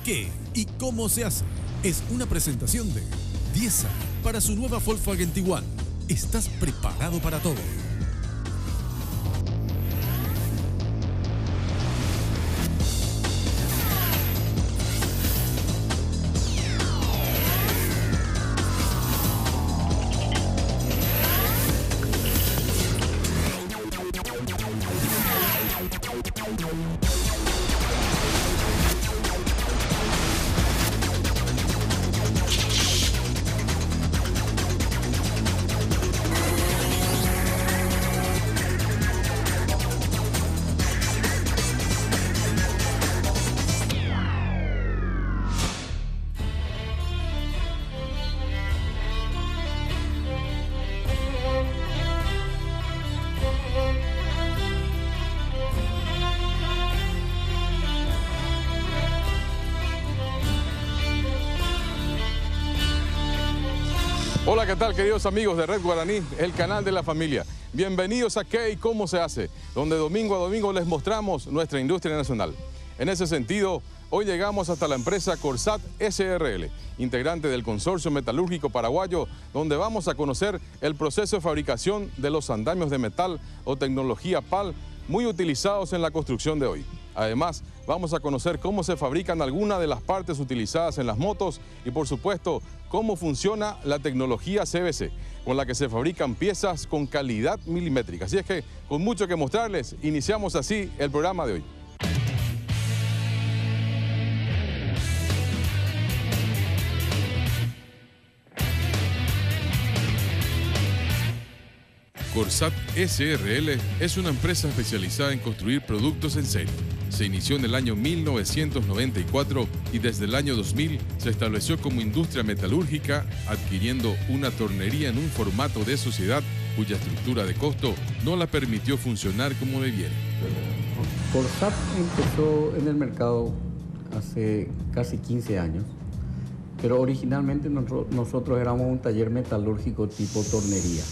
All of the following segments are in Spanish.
¿Qué y cómo se hace? Es una presentación de Diesa para su nueva Volkswagen Tiguan. ¿Estás preparado para todo? Hola, ¿qué tal, queridos amigos de Red Guaraní, el canal de la familia? Bienvenidos a ¿Qué y cómo se hace?, donde domingo a domingo les mostramos nuestra industria nacional. En ese sentido, hoy llegamos hasta la empresa Corsat SRL, integrante del Consorcio Metalúrgico Paraguayo, donde vamos a conocer el proceso de fabricación de los andamios de metal o tecnología PAL muy utilizados en la construcción de hoy. Además, vamos a conocer cómo se fabrican algunas de las partes utilizadas en las motos y, por supuesto, cómo funciona la tecnología CVC, con la que se fabrican piezas con calidad milimétrica. Así es que, con mucho que mostrarles, iniciamos así el programa de hoy. Corsat SRL es una empresa especializada en construir productos en serie. Se inició en el año 1994 y desde el año 2000 se estableció como industria metalúrgica, adquiriendo una tornería en un formato de sociedad cuya estructura de costo no la permitió funcionar como debiera. Corsat empezó en el mercado hace casi 15 años, pero originalmente nosotros éramos un taller metalúrgico tipo tornería.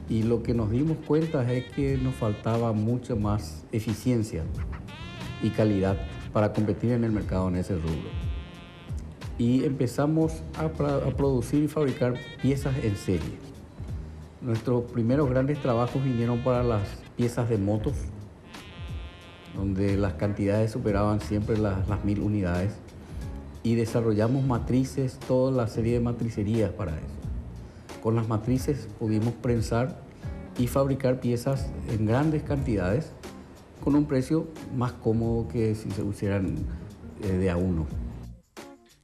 Y lo que nos dimos cuenta es que nos faltaba mucha más eficiencia y calidad para competir en el mercado en ese rubro. Y empezamos a producir y fabricar piezas en serie. Nuestros primeros grandes trabajos vinieron para las piezas de motos, donde las cantidades superaban siempre las 1000 unidades. Y desarrollamos matrices, toda la serie de matricerías para eso. Con las matrices pudimos prensar y fabricar piezas en grandes cantidades con un precio más cómodo que si se usaran de a uno.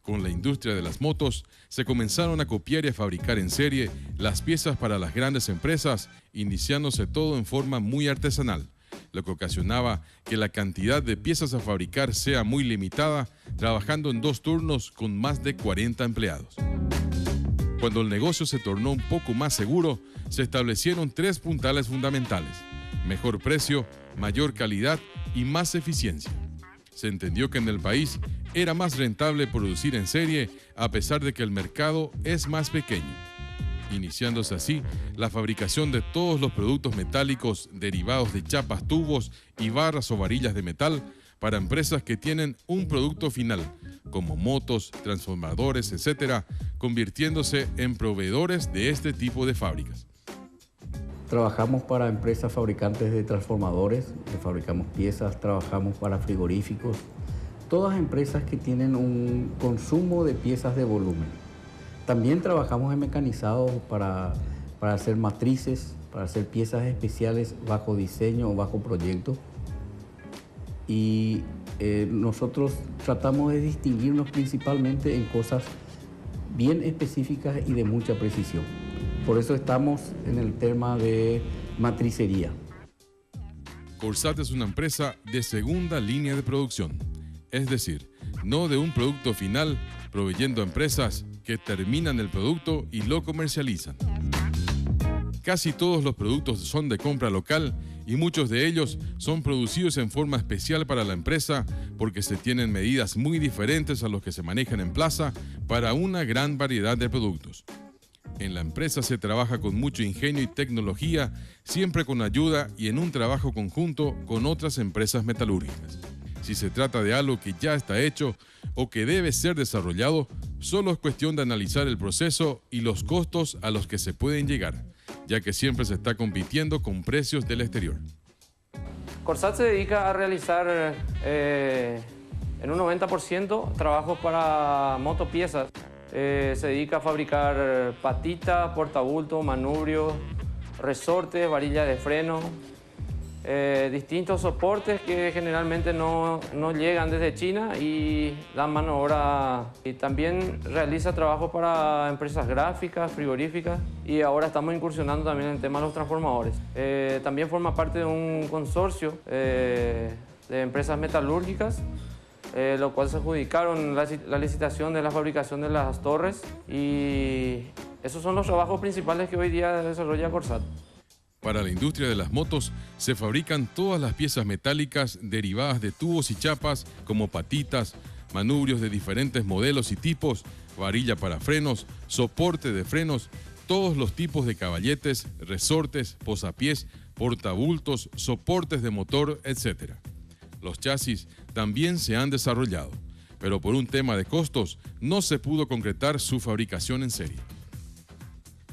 Con la industria de las motos se comenzaron a copiar y a fabricar en serie las piezas para las grandes empresas, iniciándose todo en forma muy artesanal, lo que ocasionaba que la cantidad de piezas a fabricar sea muy limitada, trabajando en 2 turnos con más de 40 empleados. Cuando el negocio se tornó un poco más seguro, se establecieron 3 puntales fundamentales: mejor precio, mayor calidad y más eficiencia. Se entendió que en el país era más rentable producir en serie a pesar de que el mercado es más pequeño, iniciándose así la fabricación de todos los productos metálicos derivados de chapas, tubos y barras o varillas de metal para empresas que tienen un producto final, como motos, transformadores, etc., convirtiéndose en proveedores de este tipo de fábricas. Trabajamos para empresas fabricantes de transformadores, fabricamos piezas, trabajamos para frigoríficos, todas empresas que tienen un consumo de piezas de volumen. También trabajamos en mecanizados para hacer matrices, para hacer piezas especiales bajo diseño o bajo proyecto. Y nosotros tratamos de distinguirnos principalmente en cosas bien específicas y de mucha precisión. Por eso estamos en el tema de matricería. Corsat es una empresa de segunda línea de producción, es decir, no de un producto final, proveyendo a empresas que terminan el producto y lo comercializan. Casi todos los productos son de compra local y muchos de ellos son producidos en forma especial para la empresa porque se tienen medidas muy diferentes a los que se manejan en plaza para una gran variedad de productos. En la empresa se trabaja con mucho ingenio y tecnología, siempre con ayuda y en un trabajo conjunto con otras empresas metalúrgicas. Si se trata de algo que ya está hecho o que debe ser desarrollado, solo es cuestión de analizar el proceso y los costos a los que se pueden llegar, ya que siempre se está compitiendo con precios del exterior. Corsat se dedica a realizar en un 90% trabajos para motopiezas. Se dedica a fabricar patitas, portabultos, manubrios, resortes, varillas de freno, distintos soportes que generalmente no llegan desde China y dan mano de obra. Y también realiza trabajo para empresas gráficas, frigoríficas, y ahora estamos incursionando también en el tema de los transformadores. También forma parte de un consorcio de empresas metalúrgicas, lo cual se adjudicaron la licitación de la fabricación de las torres, y esos son los trabajos principales que hoy día desarrolla Corsat. Para la industria de las motos, se fabrican todas las piezas metálicas derivadas de tubos y chapas, como patitas, manubrios de diferentes modelos y tipos, varilla para frenos, soporte de frenos, todos los tipos de caballetes, resortes, posapiés, portabultos, soportes de motor, etc. Los chasis también se han desarrollado, pero por un tema de costos no se pudo concretar su fabricación en serie.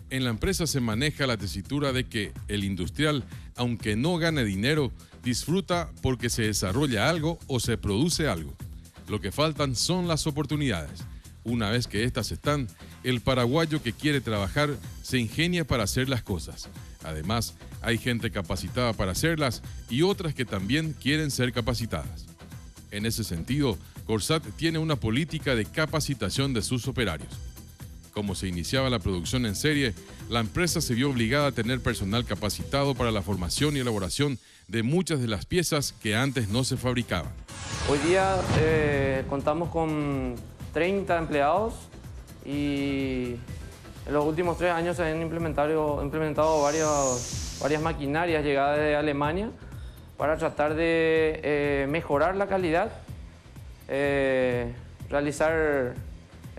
En la empresa se maneja la tesitura de que el industrial, aunque no gane dinero, disfruta porque se desarrolla algo o se produce algo. Lo que faltan son las oportunidades. Una vez que estas están, el paraguayo que quiere trabajar se ingenia para hacer las cosas. Además, hay gente capacitada para hacerlas y otras que también quieren ser capacitadas. En ese sentido, Corsat tiene una política de capacitación de sus operarios. Como se iniciaba la producción en serie, la empresa se vio obligada a tener personal capacitado para la formación y elaboración de muchas de las piezas que antes no se fabricaban. Hoy día contamos con 30 empleados y en los últimos 3 años se han implementado varias maquinarias llegadas de Alemania para tratar de mejorar la calidad, realizar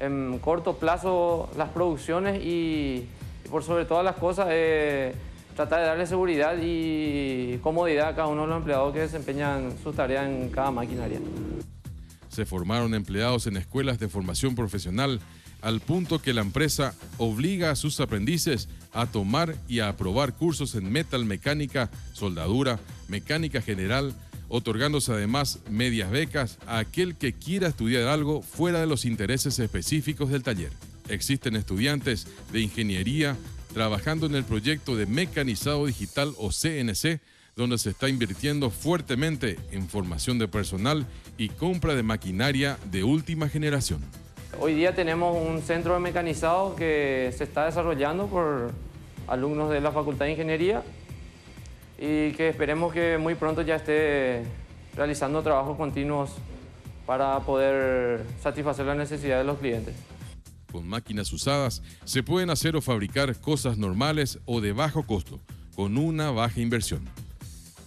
en corto plazo las producciones y por sobre todas las cosas tratar de darle seguridad y comodidad a cada uno de los empleados que desempeñan sus tareas en cada maquinaria. Se formaron empleados en escuelas de formación profesional al punto que la empresa obliga a sus aprendices a tomar y a aprobar cursos en metalmecánica, soldadura, mecánica general, otorgándose además medias becas a aquel que quiera estudiar algo fuera de los intereses específicos del taller. Existen estudiantes de ingeniería trabajando en el proyecto de mecanizado digital o CNC, donde se está invirtiendo fuertemente en formación de personal y compra de maquinaria de última generación. Hoy día tenemos un centro de mecanizado que se está desarrollando por alumnos de la Facultad de Ingeniería y que esperemos que muy pronto ya esté realizando trabajos continuos para poder satisfacer las necesidades de los clientes. Con máquinas usadas se pueden hacer o fabricar cosas normales o de bajo costo, con una baja inversión.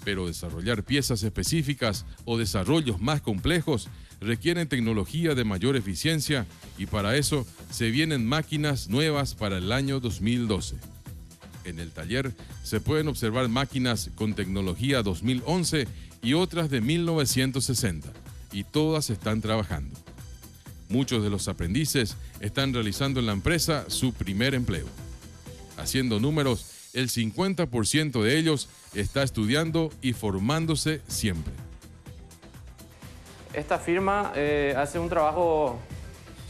Pero desarrollar piezas específicas o desarrollos más complejos requieren tecnología de mayor eficiencia y para eso se vienen máquinas nuevas para el año 2012. En el taller se pueden observar máquinas con tecnología 2011 y otras de 1960, y todas están trabajando. Muchos de los aprendices están realizando en la empresa su primer empleo. Haciendo números, el 50% de ellos está estudiando y formándose siempre. Esta firma hace un trabajo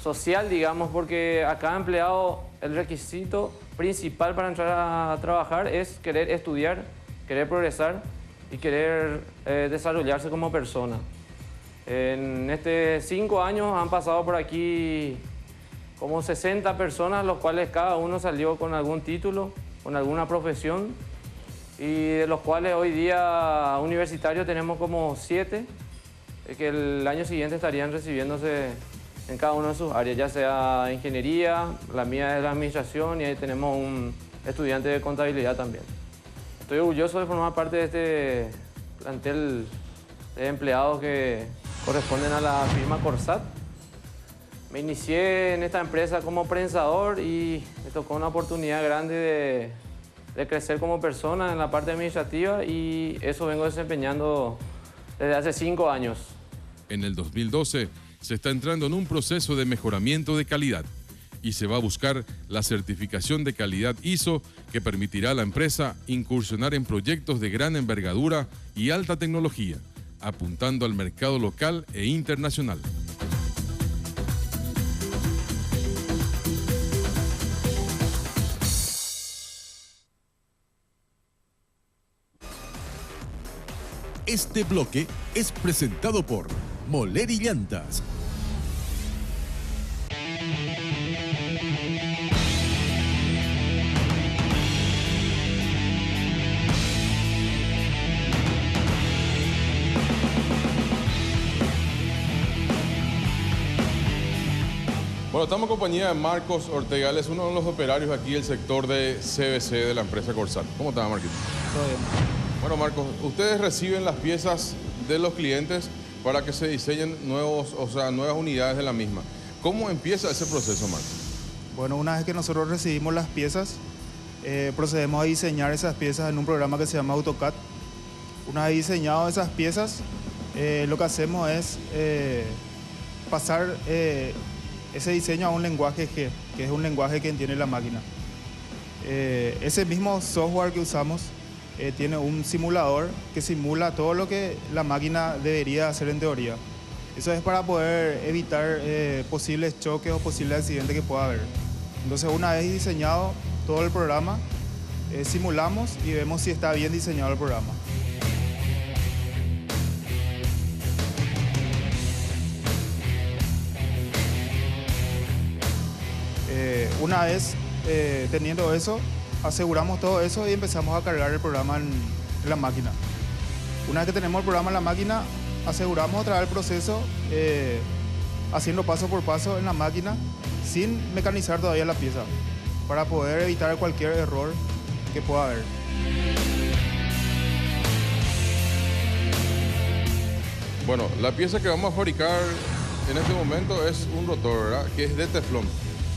social, digamos, porque a cada empleado el requisito principal para entrar a trabajar es querer estudiar, querer progresar y querer desarrollarse como persona. En estos 5 años han pasado por aquí como 60 personas, los cuales cada uno salió con algún título, con alguna profesión, y de los cuales hoy día universitarios tenemos como 7, que el año siguiente estarían recibiéndose en cada una de sus áreas, ya sea ingeniería, la mía es la administración y ahí tenemos un estudiante de contabilidad también. Estoy orgulloso de formar parte de este plantel de empleados que corresponden a la firma Corsat. Me inicié en esta empresa como prensador y me tocó una oportunidad grande de crecer como persona en la parte administrativa y eso vengo desempeñando desde hace 5 años. En el 2012 se está entrando en un proceso de mejoramiento de calidad y se va a buscar la certificación de calidad ISO que permitirá a la empresa incursionar en proyectos de gran envergadura y alta tecnología, apuntando al mercado local e internacional. Este bloque es presentado por Moler y Llantas. Bueno, estamos en compañía de Marcos Ortega, él es uno de los operarios aquí del sector de CBC de la empresa Corsat. ¿Cómo está, Marquito? Todo bien. Bueno, Marcos, ustedes reciben las piezas de los clientes para que se diseñen nuevas unidades de la misma. ¿Cómo empieza ese proceso, Marcos? Bueno, una vez que nosotros recibimos las piezas, procedemos a diseñar esas piezas en un programa que se llama AutoCAD. Una vez diseñado esas piezas, lo que hacemos es pasar ese diseño a un lenguaje G, que es un lenguaje que entiende la máquina. Ese mismo software que usamos tiene un simulador que simula todo lo que la máquina debería hacer en teoría. Eso es para poder evitar posibles choques o posibles accidentes que pueda haber. Entonces, una vez diseñado todo el programa, simulamos y vemos si está bien diseñado el programa. Una vez teniendo eso, aseguramos todo eso y empezamos a cargar el programa en la máquina. Una vez que tenemos el programa en la máquina, aseguramos otra vez el proceso haciendo paso por paso en la máquina sin mecanizar todavía la pieza para poder evitar cualquier error que pueda haber. Bueno, la pieza que vamos a fabricar en este momento es un rotor, ¿verdad? Que es de teflón.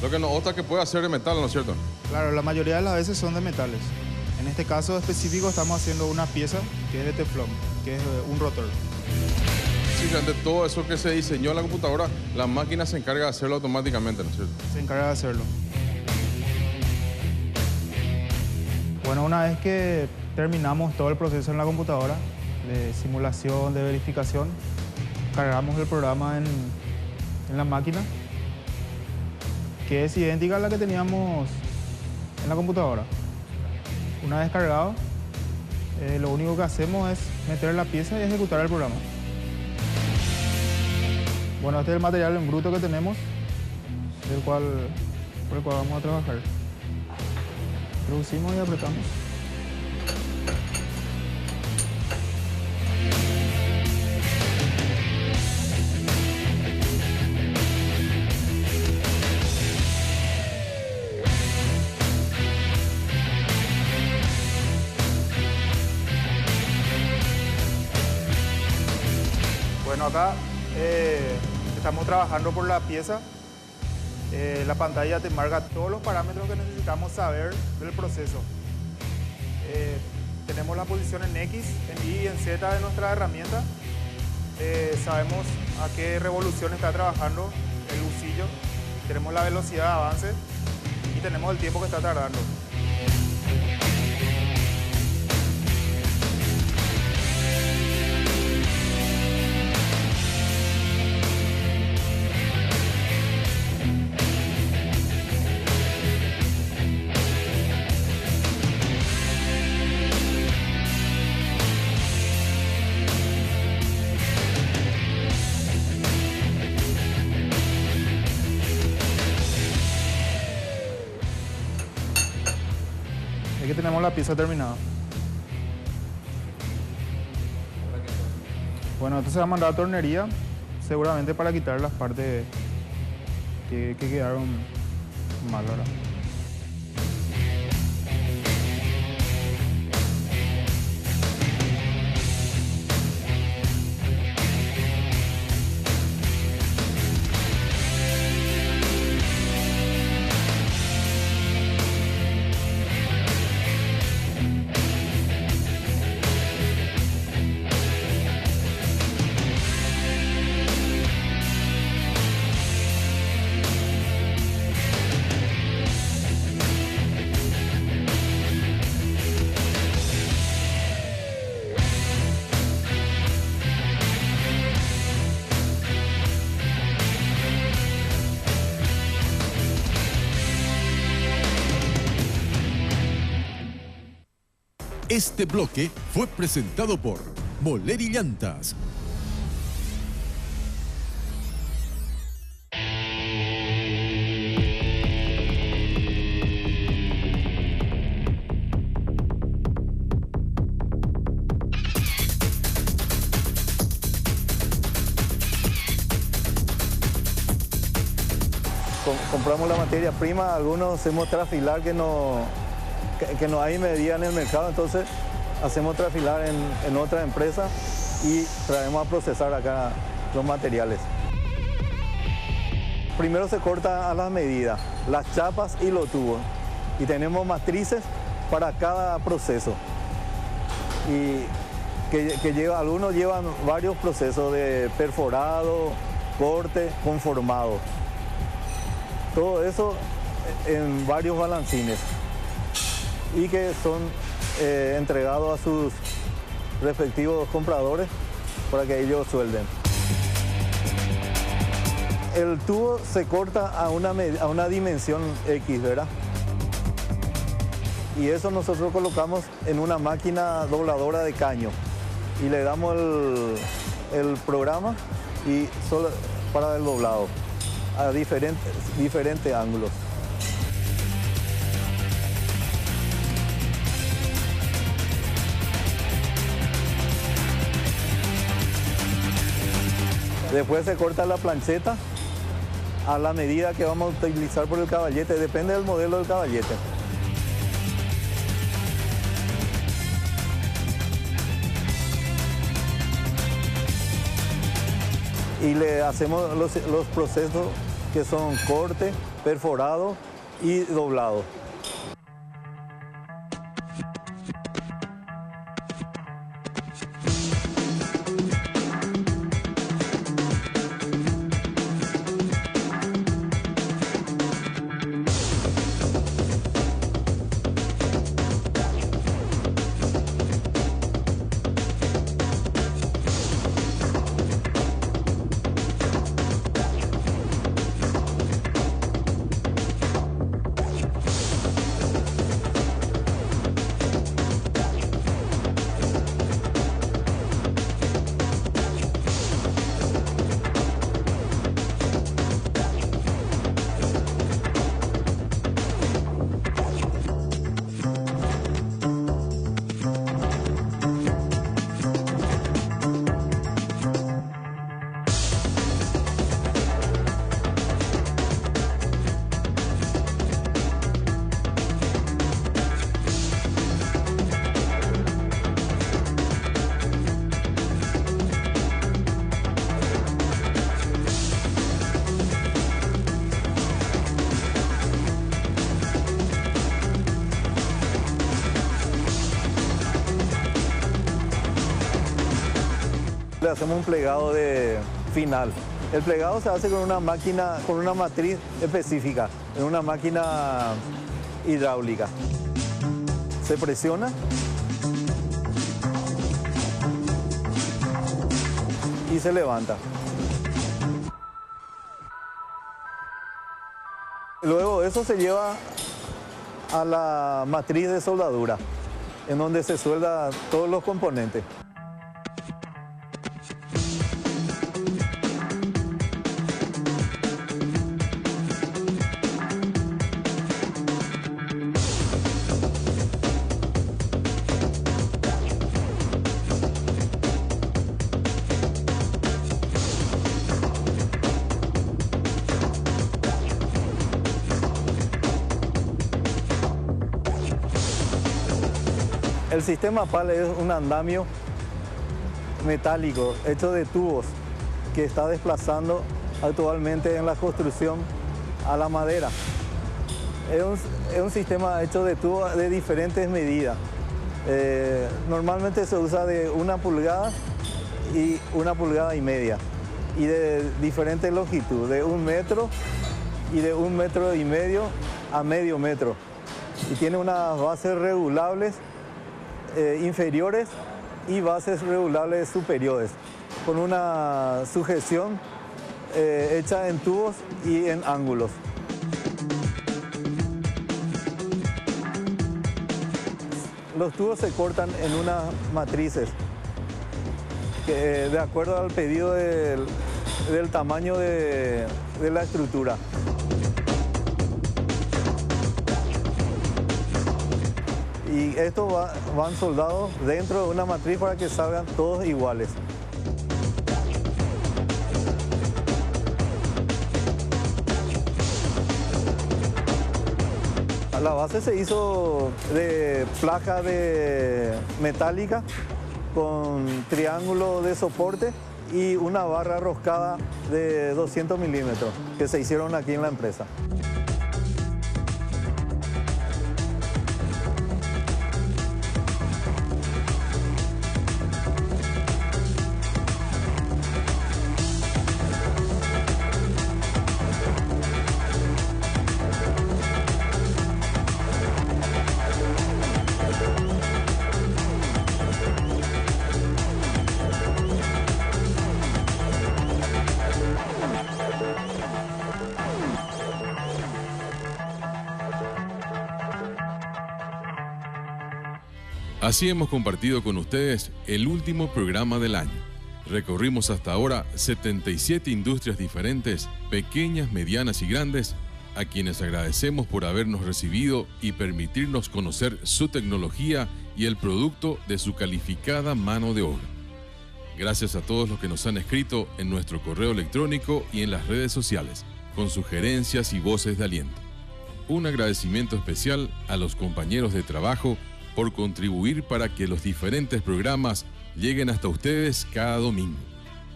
Lo que nos gusta que pueda ser de metal, ¿no es cierto? Claro, la mayoría de las veces son de metales. En este caso específico estamos haciendo una pieza que es de teflón, que es un rotor. Sí, de todo eso que se diseñó en la computadora, la máquina se encarga de hacerlo automáticamente, ¿no es cierto? Se encarga de hacerlo. Bueno, una vez que terminamos todo el proceso en la computadora, de simulación, de verificación, cargamos el programa en la máquina, que es idéntica a la que teníamos en la computadora. Una vez cargado, lo único que hacemos es meter la pieza y ejecutar el programa. Bueno, este es el material en bruto que tenemos, por el cual vamos a trabajar. Introducimos y apretamos. Bueno, acá estamos trabajando por la pieza. La pantalla te marca todos los parámetros que necesitamos saber del proceso. Tenemos la posición en X, en Y y en Z de nuestra herramienta. Sabemos a qué revolución está trabajando el husillo. Tenemos la velocidad de avance y tenemos el tiempo que está tardando. Aquí tenemos la pieza terminada. Bueno, esto se va a mandar a tornería, seguramente para quitar las partes que quedaron mal ahora. Este bloque fue presentado por Moleri Llantas. Compramos la materia prima, algunos hacemos trafilar que no hay medida en el mercado, entonces hacemos trafilar en otra empresa y traemos a procesar acá los materiales. Primero se corta a las medidas, las chapas y los tubos, y tenemos matrices para cada proceso. Y algunos llevan varios procesos de perforado, corte, conformado. Todo eso en varios balancines y que son entregados a sus respectivos compradores para que ellos suelden. El tubo se corta a una dimensión X, ¿verdad? Y eso nosotros colocamos en una máquina dobladora de caño y le damos el programa y solo para el doblado a diferentes ángulos. Después se corta la plancheta a la medida que vamos a utilizar por el caballete, depende del modelo del caballete. Y le hacemos los procesos que son corte, perforado y doblado. Le hacemos un plegado de final. El plegado se hace con una máquina, con una matriz específica, en una máquina hidráulica. Se presiona y se levanta. Luego eso se lleva a la matriz de soldadura, en donde se suelda todos los componentes. El sistema PAL es un andamio metálico hecho de tubos que está desplazando actualmente en la construcción a la madera. Es un sistema hecho de tubos de diferentes medidas. Normalmente se usa de 1 pulgada y 1,5 pulgadas y de diferente longitud, de 1 metro y de 1,5 metros a medio metro. Y tiene unas bases regulables inferiores y bases regulables superiores, con una sujeción hecha en tubos y en ángulos. los tubos se cortan en unas matrices que, de acuerdo al pedido del tamaño de la estructura. Y estos van soldados dentro de una matriz para que salgan todos iguales. La base se hizo de placa metálica con triángulo de soporte y una barra roscada de 200 milímetros que se hicieron aquí en la empresa. Así hemos compartido con ustedes el último programa del año. Recorrimos hasta ahora 77 industrias diferentes, pequeñas, medianas y grandes, a quienes agradecemos por habernos recibido y permitirnos conocer su tecnología y el producto de su calificada mano de obra. Gracias a todos los que nos han escrito en nuestro correo electrónico y en las redes sociales, con sugerencias y voces de aliento. Un agradecimiento especial a los compañeros de trabajo por contribuir para que los diferentes programas lleguen hasta ustedes cada domingo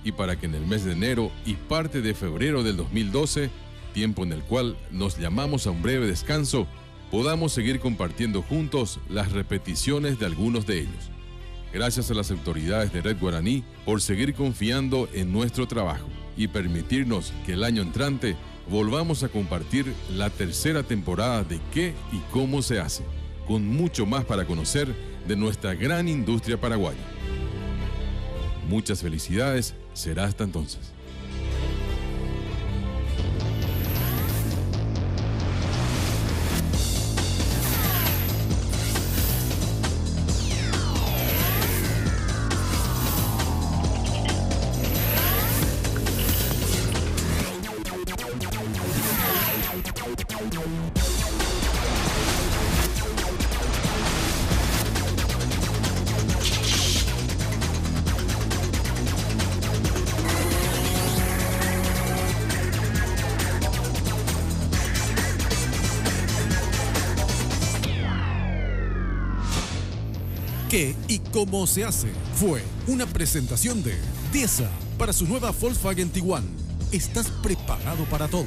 y para que en el mes de enero y parte de febrero del 2012, tiempo en el cual nos llamamos a un breve descanso, podamos seguir compartiendo juntos las repeticiones de algunos de ellos. Gracias a las autoridades de Red Guaraní por seguir confiando en nuestro trabajo y permitirnos que el año entrante volvamos a compartir la tercera temporada de ¿Qué y cómo se hace?, con mucho más para conocer de nuestra gran industria paraguaya. Muchas felicidades, será hasta entonces. ¿Qué y cómo se hace? Fue una presentación de Diesa para su nueva Volkswagen Tiguan. ¿Estás preparado para todo?